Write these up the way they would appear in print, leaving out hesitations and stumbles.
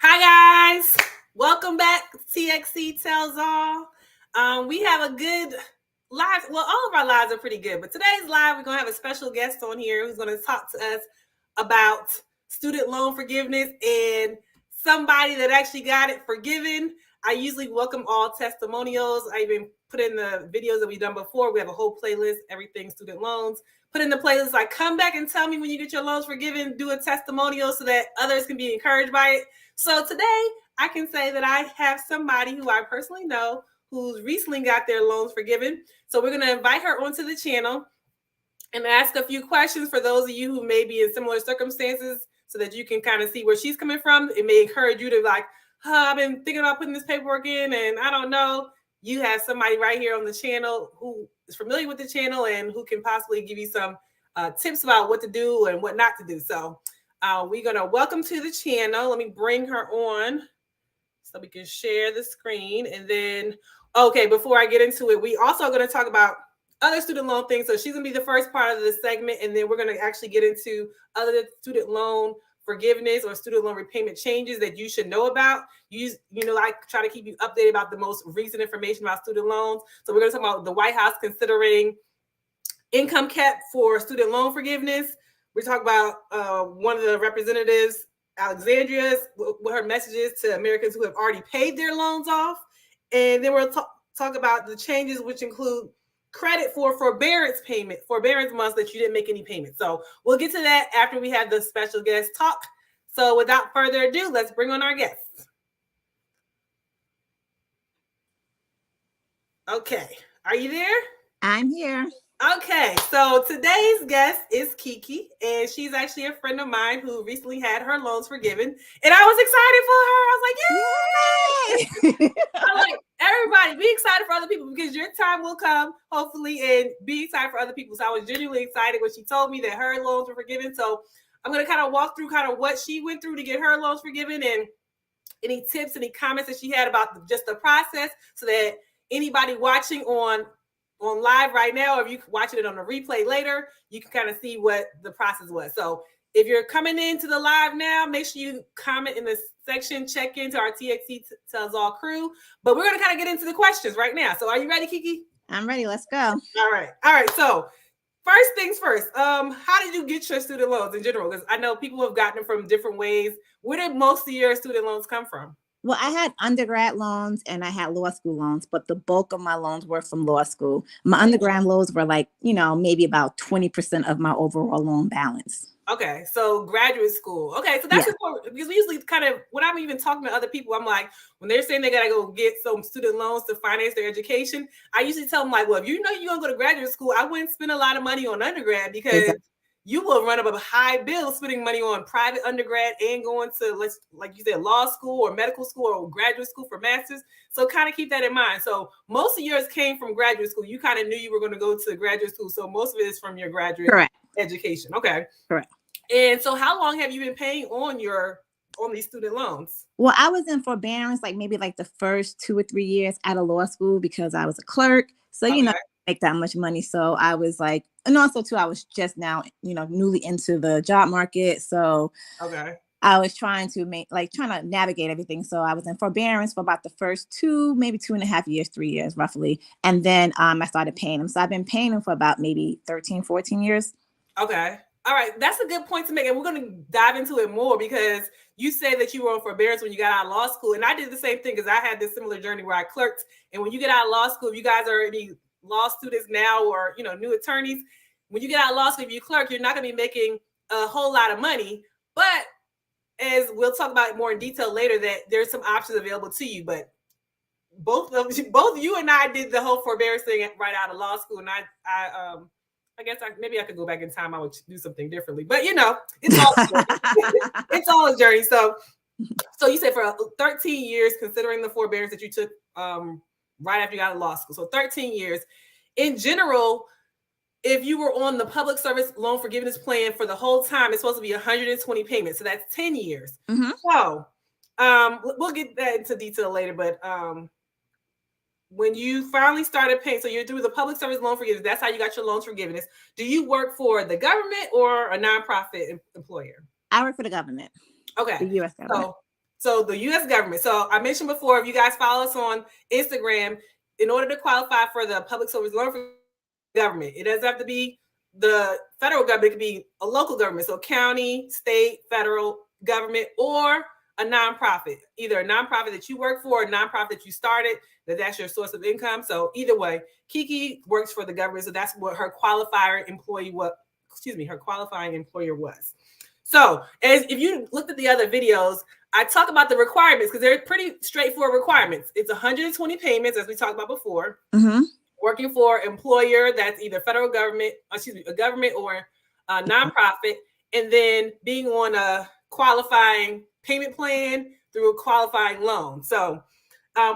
Hi guys, welcome back. TXC tells all. We have a good live. Well, all of our lives are pretty good, but today's live we're gonna have a special guest on here who's gonna talk to us about student loan forgiveness and somebody that actually got it forgiven. I usually welcome all testimonials. I even put in the videos that we've done before. We have a whole playlist, everything student loans. Put in the playlist like, come back and tell me when you get your loans forgiven. Do a testimonial so that others can be encouraged by it. So today I can say that I have somebody who I personally know who's recently got their loans forgiven. So we're going to invite her onto the channel and ask a few questions for those of you who may be in similar circumstances so that you can kind of see where she's coming from. It may encourage you to like, I've been thinking about putting this paperwork in and I don't know. You have somebody right here on the channel who is familiar with the channel and who can possibly give you some tips about what to do and what not to do. So we're going to welcome to the channel. Let me bring her on so we can share the screen. And then, okay, before I get into it, we also are going to talk about other student loan things. So she's going to be the first part of this segment. And then we're going to actually get into other student loan forgiveness or student loan repayment changes that you should know about. You know, I try to keep you updated about the most recent information about student loans. So we're going to talk about the White House considering income cap for student loan forgiveness. We're talking about one of the representatives, Alexandria's, what her message is to Americans who have already paid their loans off. And then we'll talk about the changes, which include credit for forbearance months that you didn't make any payments. So we'll get to that after we have the special guest talk. So without further ado, let's bring on our guests. Okay, are you there? I'm here. Okay, so today's guest is Kiki, and she's actually a friend of mine who recently had her loans forgiven, and I was excited for her. I was like, yay! I'm like, everybody, be excited for other people because your time will come, hopefully, and be excited for other people. So I was genuinely excited when she told me that her loans were forgiven. So I'm going to kind of walk through kind of what she went through to get her loans forgiven and any tips, any comments that she had about just the process so that anybody watching on live right now, or if you're watching it on a replay later, you can kind of see what the process was. So if you're coming into the live now, make sure you comment in the section, check into our TXC Tells All crew. But we're going to kind of get into the questions right now. So are you ready, Kiki? I'm ready. Let's go. All right. So first things first, how did you get your student loans in general? Because I know people have gotten them from different ways. Where did most of your student loans come from? Well, I had undergrad loans and I had law school loans, but the bulk of my loans were from law school. My undergrad loans were like, maybe about 20% of my overall loan balance. Okay, so graduate school. Okay, so that's important because we usually kind of, when I'm even talking to other people, I'm like, when they're saying they got to go get some student loans to finance their education, I usually tell them like, well, if you know you're going to go to graduate school, I wouldn't spend a lot of money on undergrad because you will run up a high bill spending money on private undergrad and going to, like you said, law school or medical school or graduate school for master's. So kind of keep that in mind. So most of yours came from graduate school. You kind of knew you were going to go to graduate school. So most of it is from your graduate education. Okay. Correct. And so how long have you been paying on these student loans? Well, I was in forbearance maybe the first 2 or 3 years out of law school because I was a clerk. So, make that much money. So I was like, and also too, I was just now, newly into the job market. So I was trying to trying to navigate everything. So I was in forbearance for about the first 2, maybe 2.5 years, 3 years roughly. And then I started paying them. So I've been paying them for about maybe 13, 14 years. Okay. All right. That's a good point to make. And we're going to dive into it more because you said that you were on forbearance when you got out of law school. And I did the same thing because I had this similar journey where I clerked. And when you get out of law school, if you guys are already law students now or, new attorneys, when you get out of law school, if you clerk, you're not going to be making a whole lot of money. But as we'll talk about it more in detail later, that there's some options available to you. But both you and I did the whole forbearance thing right out of law school. And I guess maybe I could go back in time. I would do something differently, but it's all a journey. It's all a journey. So you said for 13 years, considering the forbearance that you took right after you got out of law school. So 13 years. In general, if you were on the public service loan forgiveness plan for the whole time, it's supposed to be 120 payments. So that's 10 years. Mm-hmm. So we'll get that into detail later, but when you finally started paying, so you're through the public service loan forgiveness, that's how you got your loans forgiveness. Do you work for the government or a nonprofit employer? I work for the government. Okay. The U.S. government. So the U.S. government. So I mentioned before, if you guys follow us on Instagram, in order to qualify for the public service loan for government, it doesn't have to be the federal government. It could be a local government. So county, state, federal government, or a nonprofit, either a nonprofit that you work for, or a nonprofit that you started, that's your source of income. So either way, Kiki works for the government. So that's what her qualifier employee, her qualifying employer was. So as if you looked at the other videos, I talk about the requirements because they're pretty straightforward requirements. It's 120 payments, as we talked about before. Mm-hmm. Working for an employer that's either federal government, a government or a nonprofit, and then being on a qualifying payment plan through a qualifying loan. So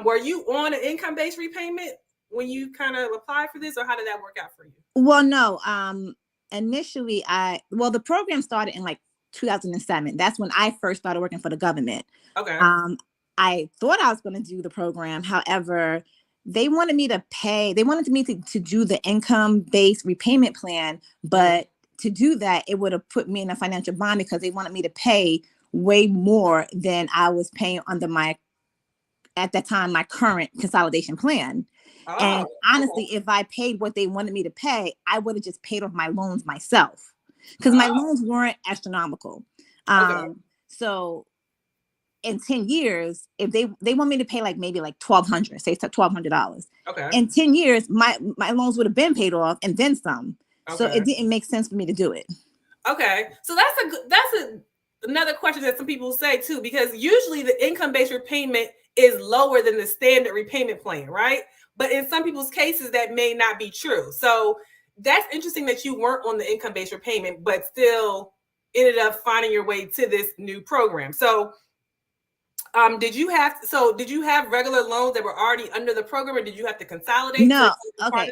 were you on an income-based repayment when you kind of applied for this, or how did that work out for you? Well, no. Initially, the program started in like 2007. That's when I first started working for the government. Okay. I thought I was going to do the program. However, they wanted me to pay. They wanted me to do the income-based repayment plan, but to do that, it would have put me in a financial bind because they wanted me to pay way more than I was paying under at that time, my current consolidation plan. Oh, and honestly, if I paid what they wanted me to pay, I would have just paid off my loans myself because my loans weren't astronomical. So in 10 years, if they want me to pay like maybe like $1,200, say $1,200. Okay. In 10 years, my loans would have been paid off and then some. Okay. So it didn't make sense for me to do it. Okay. So that's another question that some people say too, because usually the income-based repayment is lower than the standard repayment plan, right? But in some people's cases, that may not be true. So that's interesting that you weren't on the income-based repayment, but still ended up finding your way to this new program. So did you have regular loans that were already under the program, or did you have to consolidate? No. Okay.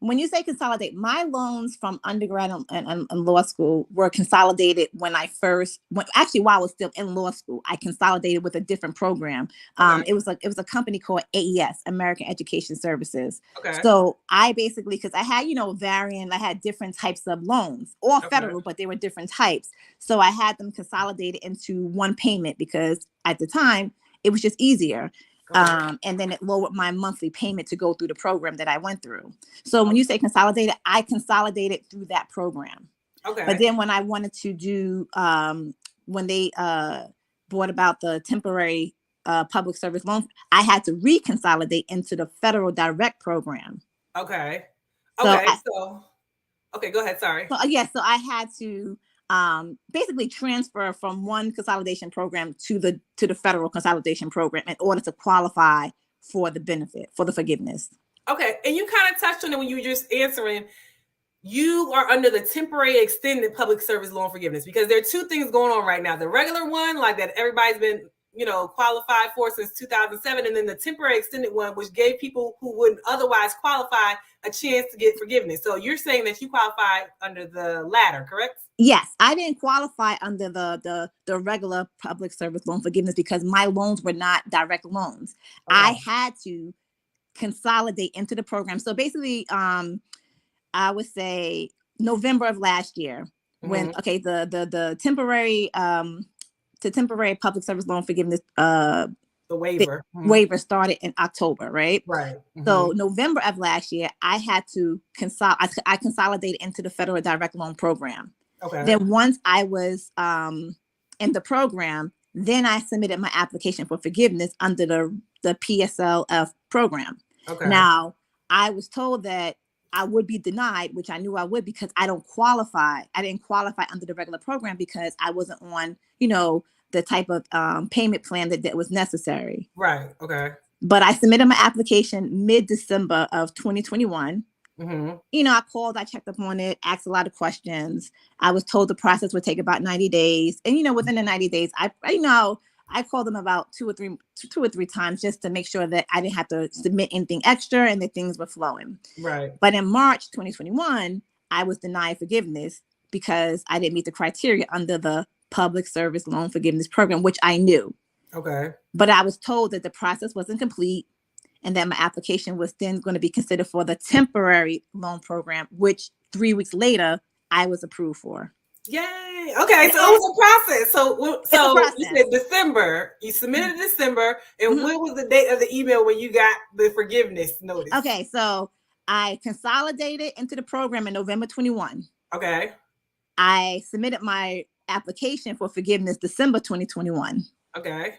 When you say consolidate, my loans from undergrad and law school were consolidated when I while I was still in law school, I consolidated with a different program. Okay. It was a company called AES, American Education Services. Okay. So I basically, because I had, I had different types of loans, all federal, but they were different types. So I had them consolidated into one payment because at the time it was just easier. And then it lowered my monthly payment to go through the program that I went through. So when you say consolidated, I consolidated through that program. Okay. But then when I wanted to do, when they brought about the temporary public service loan, I had to reconsolidate into the federal direct program. Okay. Okay. Okay, go ahead. Sorry. So I had to basically transfer from one consolidation program to the federal consolidation program in order to qualify for the benefit, for the forgiveness. Okay. And you kind of touched on it when you were just answering. You are under the temporary extended public service loan forgiveness because there are two things going on right now. The regular one, like that everybody's been, qualified for since 2007. And then the temporary extended one, which gave people who wouldn't otherwise qualify a chance to get forgiveness. So you're saying that you qualified under the latter, correct? Yes, I didn't qualify under the regular public service loan forgiveness because my loans were not direct loans. Okay. I had to consolidate into the program. So basically, I would say November of last year, when the temporary public service loan forgiveness the waiver waiver started in October, right? Right. Mm-hmm. So November of last year, I had to I consolidated into the federal direct loan program. Okay. Then once I was in the program, then I submitted my application for forgiveness under the Pslf program. Okay. Now, I was told that I would be denied, which I knew I would because I don't qualify. I didn't qualify under the regular program because I wasn't on, the type of payment plan that was necessary. Right. Okay. But I submitted my application mid-December of 2021. Mm-hmm. I called, I checked up on it, asked a lot of questions. I was told the process would take about 90 days. And, within the 90 days, I called them about two or three times just to make sure that I didn't have to submit anything extra and that things were flowing. Right. But in March 2021, I was denied forgiveness because I didn't meet the criteria under the public service loan forgiveness program, which I knew. Okay. But I was told that the process wasn't complete and that my application was then going to be considered for the temporary loan program, which 3 weeks later I was approved for. Yay. Okay, so it was a process. So you said December. You submitted in December, and what was the date of the email when you got the forgiveness notice? Okay, so I consolidated into the program in November 21. Okay. I submitted my application for forgiveness December 2021. Okay.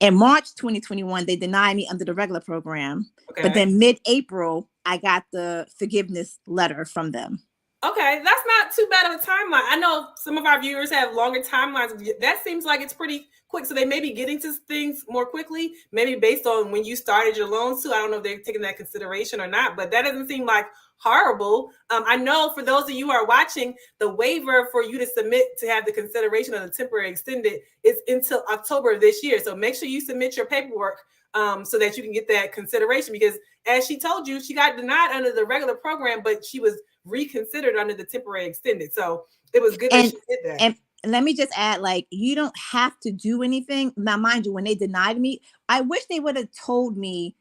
In March 2021, they denied me under the regular program. Okay. But then mid-April, I got the forgiveness letter from them. Okay, that's not too bad of a timeline. I know some of our viewers have longer timelines. That seems like it's pretty quick. So they may be getting to things more quickly, maybe based on when you started your loans too. I don't know if they're taking that consideration or not, but that doesn't seem like horrible. I know for those of you who are watching, the waiver for you to submit to have the consideration of the temporary extended is until October of this year. So make sure you submit your paperwork so that you can get that consideration, because as she told you, she got denied under the regular program, but she was reconsidered under the temporary extended. So it was good that she did that. And let me just add, like, you don't have to do anything. Now, mind you, when they denied me, I wish they would have told me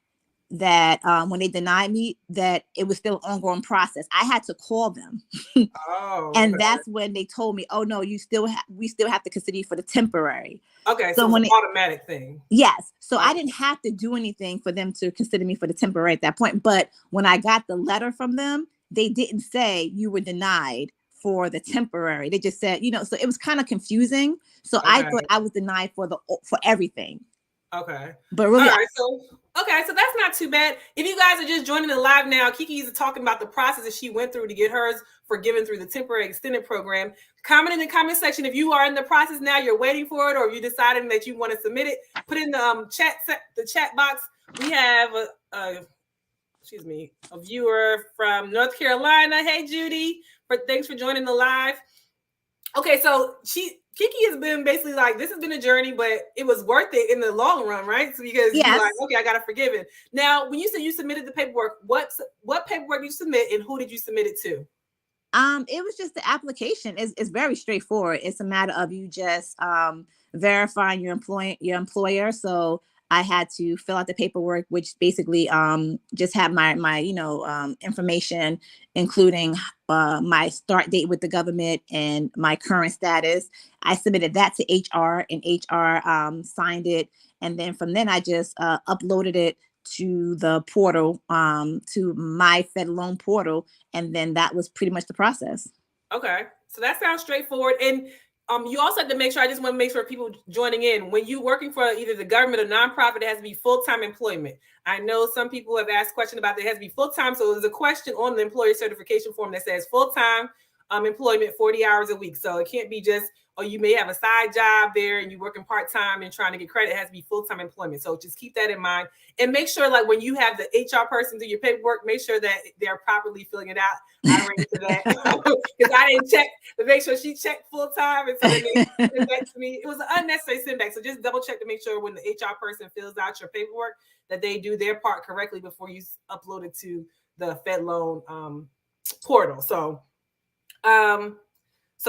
that when they denied me that it was still an ongoing process. I had to call them. And that's when they told me, oh no, we still have to consider you for the temporary. Okay, so when it's an automatic thing. Yes. So I didn't have to do anything for them to consider me for the temporary at that point. But when I got the letter from them, they didn't say you were denied for the temporary. They just said, so it was kind of confusing. So I thought I was denied for everything. Okay. But really, so that's not too bad. If you guys are just joining the live now, Kiki is talking about the process that she went through to get hers forgiven through the temporary extended program. Comment in the comment section if you are in the process now, you're waiting for it, or you're deciding that you want to submit it. Put in the chat box. We have a viewer from North Carolina. Hey, Judy. Thanks for joining the live. Okay, so Kiki has been basically like, this has been a journey, but it was worth it in the long run, right? So because you're like, okay, I got to forgive it. Now, when you said you submitted the paperwork, what paperwork did you submit and who did you submit it to? It was just the application. It's very straightforward. It's a matter of you just verifying your employer. So I had to fill out the paperwork, which basically just had my information, including my start date with the government and my current status. I submitted that to HR, and HR signed it. And then from then I just uploaded it to the portal, to my Fedloan portal. And then that was pretty much the process. Okay. So that sounds straightforward. And you also have to make sure, I just want to make sure people joining in, when you're working for either the government or nonprofit, it has to be full-time employment. I know some people have asked questions about that. It has to be full-time. So there's a question on the employer certification form that says full-time employment, 40 hours a week. So it can't be just, or you may have a side job there and you're working part-time and trying to get credit. It has to be full-time employment. So just keep that in mind. And make sure, like, when you have the HR person do your paperwork, make sure that they're properly filling it out. I ran into that because I didn't check to make sure she checked full-time. And so they sent back to me. It was an unnecessary send back. So just double check to make sure when the HR person fills out your paperwork that they do their part correctly before you upload it to the Fedloan portal. So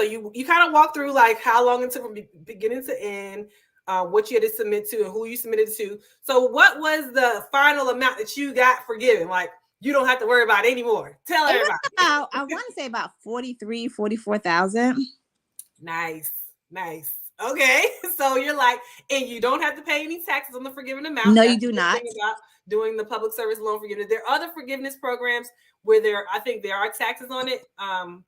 you kind of walk through like how long it took from beginning to end, what you had to submit to and who you submitted to. So what was the final amount that you got forgiven? Like, you don't have to worry about it anymore. Tell everybody. I want to say about 44,000. Nice. Okay. So you're like, and you don't have to pay any taxes on the forgiven amount. No, you do not. About doing the public service loan forgiveness. There are other forgiveness programs where I think there are taxes on it.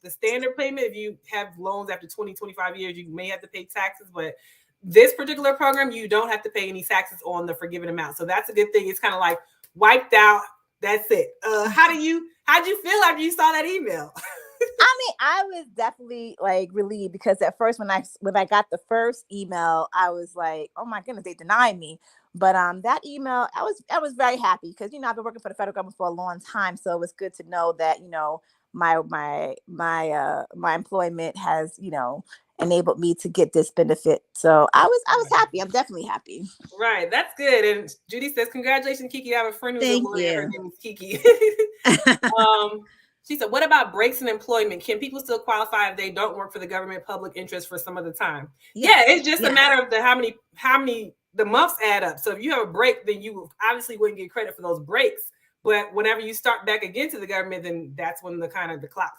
The standard payment, if you have loans after 20, 25 years, you may have to pay taxes, but this particular program, you don't have to pay any taxes on the forgiven amount. So that's a good thing. It's kind of like wiped out. That's it. How'd you feel after you saw that email? I mean, I was definitely like relieved, because at first when I got the first email, I was like, oh my goodness, they denied me. But that email, I was very happy, because I've been working for the federal government for a long time, so it was good to know that my employment has enabled me to get this benefit. So I was happy. I'm definitely happy. Right, that's good. And Judy says, congratulations, Kiki. I have a friend who's a lawyer. Her name is Kiki. She said, what about breaks in employment? Can people still qualify if they don't work for the government public interest for some of the time? Yeah, it's just a matter of how many the months add up. So if you have a break, then you obviously wouldn't get credit for those breaks. But whenever you start back again to the government, then that's when the clock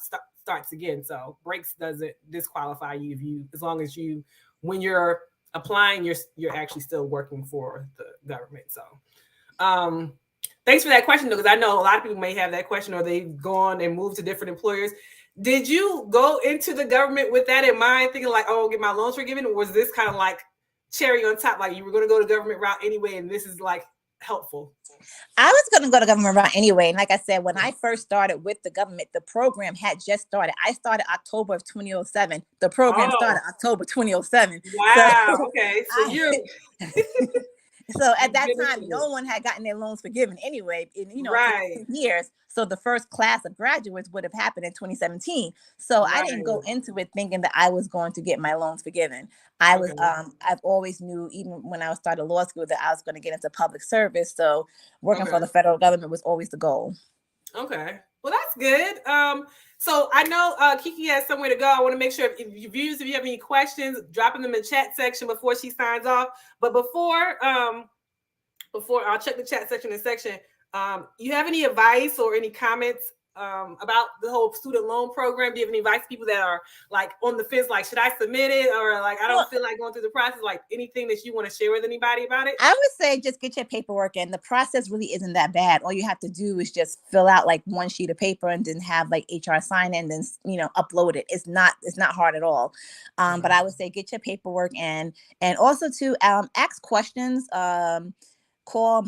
starts again. So breaks doesn't disqualify you as long as when you're applying, you're actually still working for the government. So thanks for that question, though, because I know a lot of people may have that question, or they've gone and moved to different employers. Did you go into the government with that in mind, thinking like, oh, I'll get my loans forgiven? Or was this kind of like cherry on top, like you were going to go the government route anyway, and this is like helpful? I was going to go to government route anyway. And like I said, when I first started with the government, the program had just started. I started October of 2007. The program started October 2007. Wow. So, okay. So so at that time, no one had gotten their loans forgiven anyway, in, right. years. So the first class of graduates would have happened in 2017. So I didn't go into it thinking that I was going to get my loans forgiven. I was, I've always knew, even when I started law school, that I was going to get into public service. So working for the federal government was always the goal. Okay. Well, that's good. So I know Kiki has somewhere to go. I want to make sure if you have any questions, drop them in the chat section before she signs off. But before I'll check the chat section in a section. You have any advice or any comments about the whole student loan program? Do you have any advice to people that are like on the fence, like, should I submit it? Or like, I don't feel like going through the process, like anything that you want to share with anybody about it? I would say just get your paperwork in. The process really isn't that bad. All you have to do is just fill out like one sheet of paper and then have like HR sign it and then, upload it. It's not hard at all. But I would say get your paperwork in, and also to ask questions. I call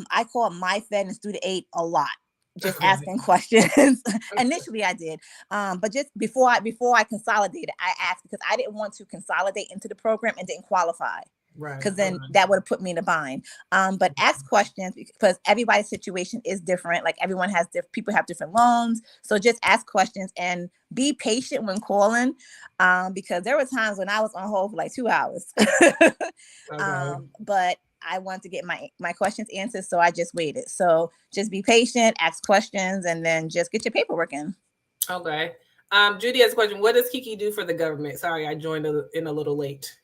MyFed and Student Aid a lot. Just asking questions. Initially I did. But just before I consolidated, I asked because I didn't want to consolidate into the program and didn't qualify. Right. Because then that would have put me in a bind. But ask questions because everybody's situation is different. Like everyone has people have different loans. So just ask questions and be patient when calling. Because there were times when I was on hold for like 2 hours. But I want to get my questions answered, so I just waited. So just be patient, ask questions, and then just get your paperwork in. Okay. Judy has a question. What does Kiki do for the government? Sorry, I joined in a little late.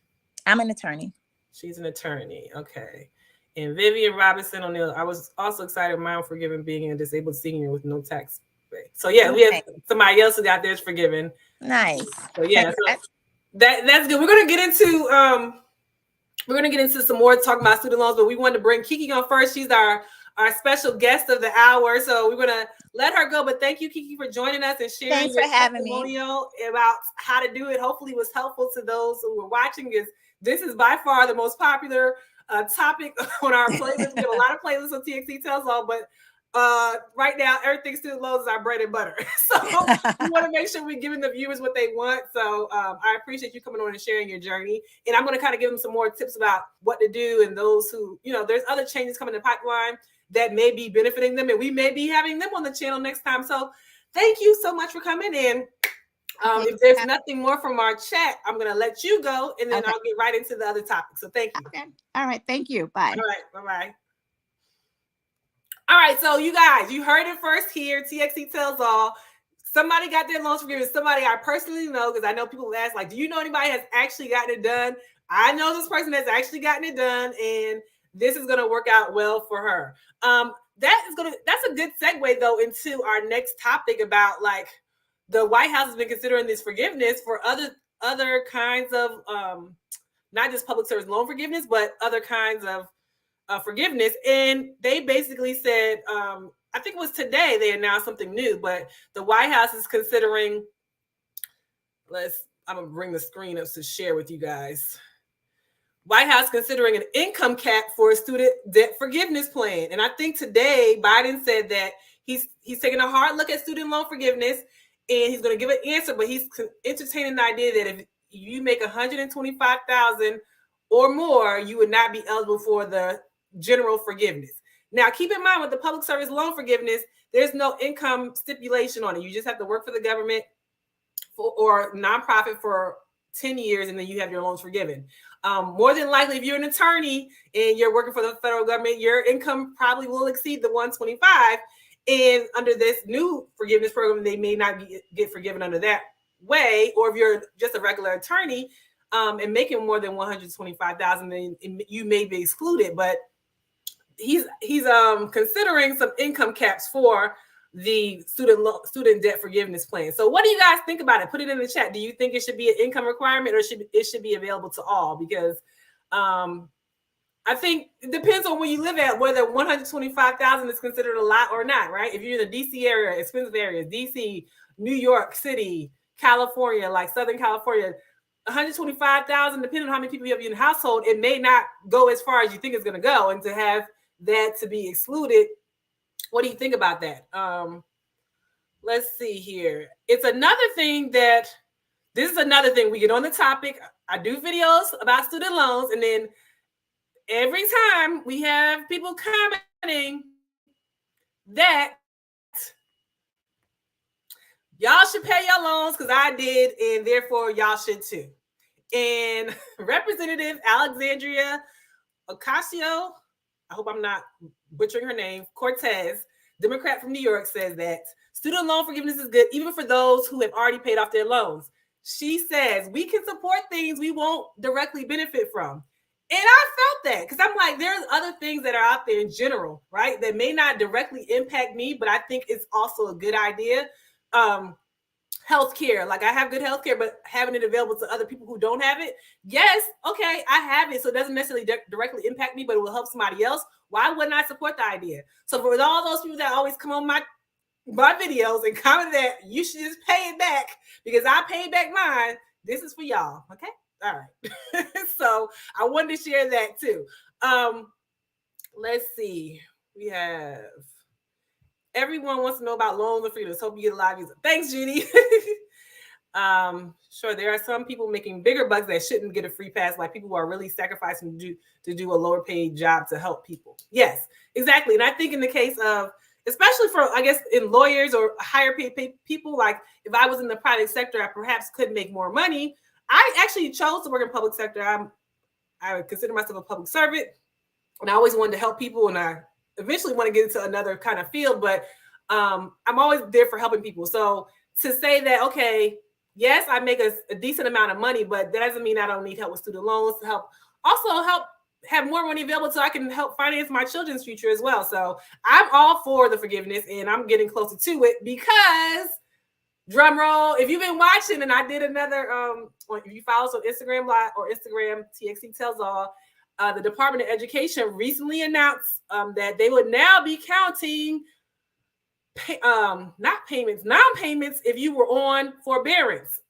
I'm an attorney. She's an attorney. Okay. And Vivian Robinson O'Neill. I was also excited about forgiving being a disabled senior with no tax pay. So yeah, we have somebody else who out there is forgiven. Nice. So yeah, so that's good. We're gonna get into some more talking about student loans, but we wanted to bring Kiki on first. She's our special guest of the hour, so we're gonna let her go. But thank you, Kiki, for joining us and sharing your testimonial about how to do it. Hopefully, it was helpful to those who were watching. Because this is by far the most popular topic on our playlist. We have a lot of playlists on TXC Tells All, but right now everything student loans is our bread and butter. So we want to make sure we're giving the viewers what they want. So I appreciate you coming on and sharing your journey. And I'm going to kind of give them some more tips about what to do, and those who, there's other changes coming in the pipeline that may be benefiting them, and we may be having them on the channel next time. So thank you so much for coming in. If there's nothing more from our chat, I'm going to let you go, and then I'll get right into the other topics. So thank you. Okay. All right. Thank you. Bye. All right. Bye-bye. All right, so you guys, you heard it first here. TXC Tells All. Somebody got their loans forgiven. Somebody I personally know, because I know people ask, like, do you know anybody has actually gotten it done? I know this person has actually gotten it done, and this is going to work out well for her. That's a good segue, though, into our next topic about, like, the White House has been considering this forgiveness for other kinds of, not just public service loan forgiveness, but other kinds of forgiveness. And they basically said, I think it was today they announced something new, but the White House is considering, I'm gonna bring the screen up to share with you guys. White House considering an income cap for a student debt forgiveness plan. And I think today Biden said that he's taking a hard look at student loan forgiveness, and he's going to give an answer, but he's entertaining the idea that if you make $125,000 or more, you would not be eligible for the general forgiveness. Now, keep in mind with the public service loan forgiveness, there's no income stipulation on it. You just have to work for the government or nonprofit for 10 years, and then you have your loans forgiven. More than likely, if you're an attorney and you're working for the federal government, your income probably will exceed the 125. And under this new forgiveness program, they may not get forgiven under that way. Or if you're just a regular attorney and making more than $125,000, then you may be excluded. But he's considering some income caps for the student debt forgiveness plan. So what do you guys think about it? Put it in the chat. Do you think it should be an income requirement, or it should be available to all? Because I think it depends on where you live at, whether 125,000 is considered a lot or not, right? If you're in the DC area, expensive areas, DC, New York City, California, like Southern California, 125,000, depending on how many people you have in your household, it may not go as far as you think it's going to go. And to have that to be excluded, what do you think about that? Let's see here. It's another thing that, this is another thing we get on the topic. I do videos about student loans, and then every time we have people commenting that y'all should pay your loans because I did, and therefore y'all should too. And Representative Alexandria Ocasio, I hope I'm not butchering her name, Cortez, Democrat from New York, says that student loan forgiveness is good even for those who have already paid off their loans. She says we can support things we won't directly benefit from. And I felt that because I'm like, there's other things that are out there in general, right, that may not directly impact me, but I think it's also a good idea. Healthcare, like I have good healthcare, but having it available to other people who don't have it, yes, okay, I have it, so it doesn't necessarily directly impact me, but it will help somebody else. Why wouldn't I support the idea? So for all those people that always come on my videos and comment that you should just pay it back because I paid back mine, this is for y'all, okay? All right. So I wanted to share that too. Let's see. We have everyone wants to know about loans and freedoms. Hope you get a lot of views. Thanks, Judy. Sure, there are some people making bigger bucks that shouldn't get a free pass, like people who are really sacrificing to do a lower paid job to help people. Yes, exactly. And I think in the case of, especially for, I guess, in lawyers or higher paid people, like if I was in the private sector, I perhaps could make more money. I actually chose to work in public sector. I would consider myself a public servant, and I always wanted to help people, and I eventually want to get into another kind of field, but I'm always there for helping people. So to say that, okay, yes, I make a decent amount of money, but that doesn't mean I don't need help with student loans to help have more money available so I can help finance my children's future as well. So I'm all for the forgiveness, and I'm getting closer to it because, drum roll, if you've been watching, and I did another, if you follow us on Instagram Live or Instagram, TXC Tells All, the Department of Education recently announced that they would now be counting non-payments if you were on forbearance.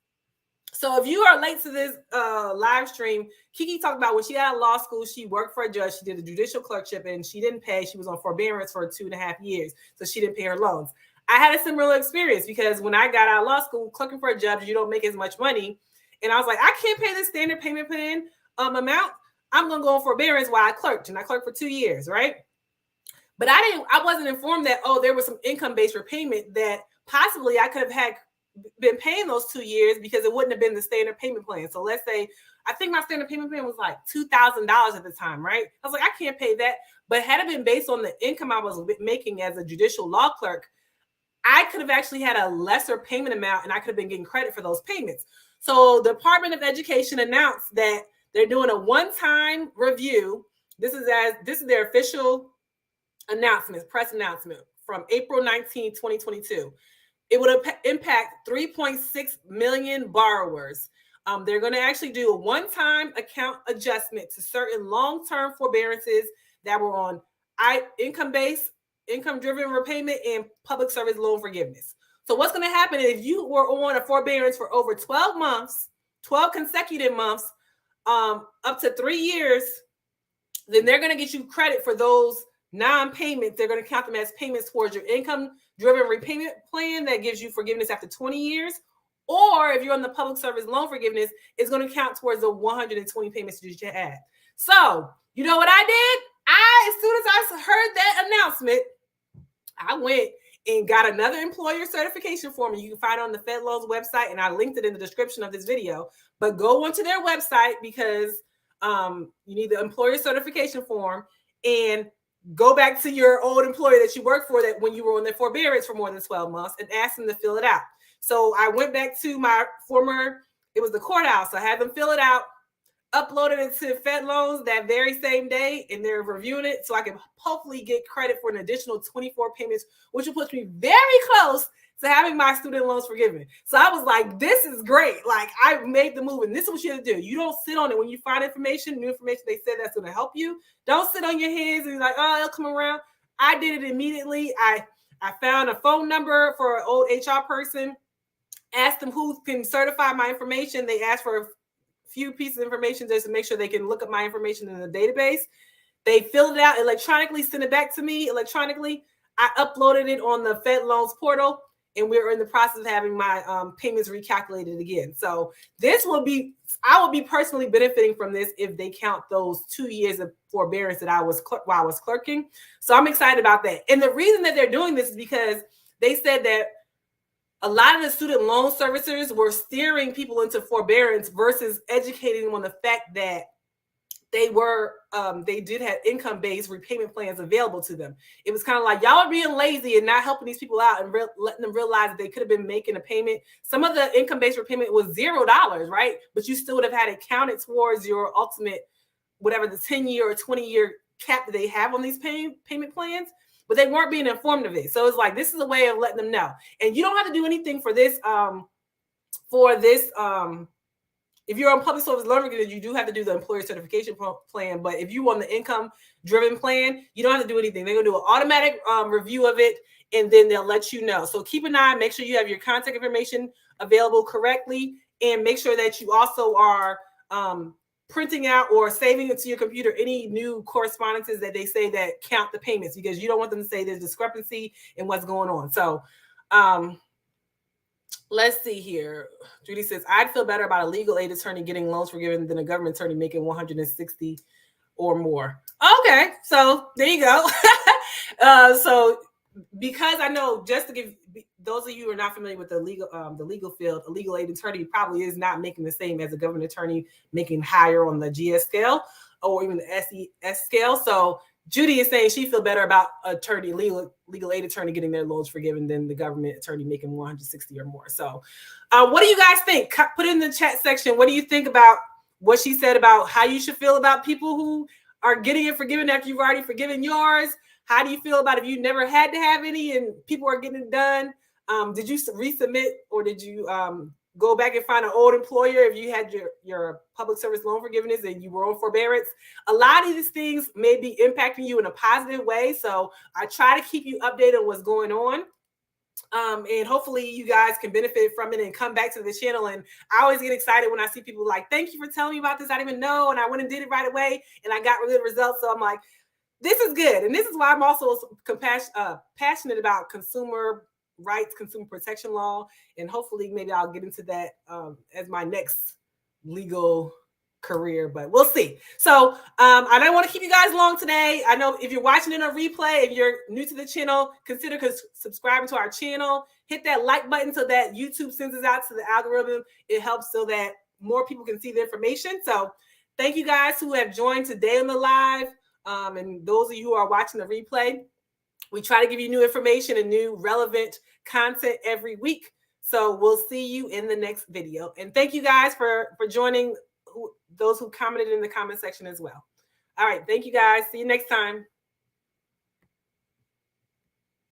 So if you are late to this live stream, Kiki talked about when she got out of law school, she worked for a judge, she did a judicial clerkship, and she didn't pay. She was on forbearance for 2.5 years, so she didn't pay her loans. I had a similar experience because when I got out of law school, clerking for a judge, you don't make as much money. And I was like, I can't pay this standard payment plan amount. I'm going to go on forbearance while I clerked, and I clerked for 2 years, right? But I wasn't informed that, there was some income-based repayment that possibly I could have been paying those 2 years because it wouldn't have been the standard payment plan. So let's say, I think my standard payment plan was like $2,000 at the time, right? I was like, I can't pay that. But had it been based on the income I was making as a judicial law clerk, I could have actually had a lesser payment amount, and I could have been getting credit for those payments. So the Department of Education announced that they're doing a one-time review. This is their official announcement, press announcement from April 19, 2022. It would impact 3.6 million borrowers. They're going to actually do a one-time account adjustment to certain long-term forbearances that were on income-based, income-driven repayment, and public service loan forgiveness. So what's going to happen if you were on a forbearance for over 12 months, 12 consecutive months, up to 3 years, then they're going to get you credit for those non-payments. They're going to count them as payments towards your income-driven repayment plan that gives you forgiveness after 20 years. Or if you're on the public service loan forgiveness, it's going to count towards the 120 payments that you had. So you know what I did? As soon as I heard that announcement, I went and got another employer certification form, and you can find it on the Fedloan's website, and I linked it in the description of this video. But go onto their website because you need the employer certification form, and go back to your old employer that you worked for that when you were on their forbearance for more than 12 months and ask them to fill it out. So I went back to my former, it was the courthouse. I had them fill it out. uploaded it to Fedloans that very same day, and they're reviewing it, so I can hopefully get credit for an additional 24 payments, which will put me very close to having my student loans forgiven. So I was like, this is great. Like, I made the move, and this is what you have to do. You don't sit on it. When you find information, new information they said that's going to help you, don't sit on your hands and be like, oh, it'll come around. I did it immediately. I found a phone number for an old HR person, asked them who can certify my information. They asked for a few pieces of information just to make sure they can look up my information in the database. They filled it out electronically, sent it back to me electronically. I uploaded it on the Fedloans portal, and we're in the process of having my payments recalculated again. So this will be, I will be personally benefiting from this if they count those 2 years of forbearance that I was while I was clerking. So I'm excited about that. And the reason that they're doing this is because they said that a lot of the student loan servicers were steering people into forbearance versus educating them on the fact that they did have income-based repayment plans available to them. It was kind of like, y'all are being lazy and not helping these people out and letting them realize that they could have been making a payment. Some of the income-based repayment was $0, right? But you still would have had it counted towards your ultimate, whatever the 10-year or 20-year cap that they have on these payment plans. But they weren't being informed of it. So it's like, this is a way of letting them know. And you don't have to do anything for this, if you're on public service loan forgiveness, you do have to do the employer certification plan. But if you want the income-driven plan, you don't have to do anything. They're going to do an automatic review of it, and then they'll let you know. So keep an eye. Make sure you have your contact information available correctly, and make sure that you also are printing out or saving it to your computer any new correspondences that they say that count the payments, because you don't want them to say there's discrepancy in what's going on. So let's see here. Judy says, I'd feel better about a legal aid attorney getting loans forgiven than a government attorney making 160 or more. Okay, so there you go. So because I know, just to give those of you who are not familiar with the legal field, a legal aid attorney probably is not making the same as a government attorney making higher on the GS scale or even the SES scale. So Judy is saying she feel better about legal aid attorney getting their loans forgiven than the government attorney making 160 or more. So what do you guys think? Put it in the chat section. What do you think about what she said about how you should feel about people who are getting it forgiven after you've already forgiven yours? How do you feel about if you never had to have any and people are getting it done? Did you resubmit, or did you go back and find an old employer if you had your public service loan forgiveness and you were on forbearance? A lot of these things may be impacting you in a positive way. So I try to keep you updated on what's going on. And hopefully you guys can benefit from it and come back to the channel. And I always get excited when I see people like, thank you for telling me about this. I didn't even know. And I went and did it right away and I got really good results. So I'm like, this is good. And this is why I'm also passionate about consumer rights, consumer protection law, and hopefully maybe I'll get into that as my next legal career, but we'll see. So I don't want to keep you guys long today. I know if you're watching it on replay, if you're new to the channel, consider subscribing to our channel. Hit that like button so that YouTube sends us out to the algorithm. It helps so that more people can see the information. So thank you guys who have joined today on the live. And those of you who are watching the replay, we try to give you new information and new relevant content every week. So we'll see you in the next video. And thank you guys for joining, those who commented in the comment section as well. All right. Thank you guys. See you next time.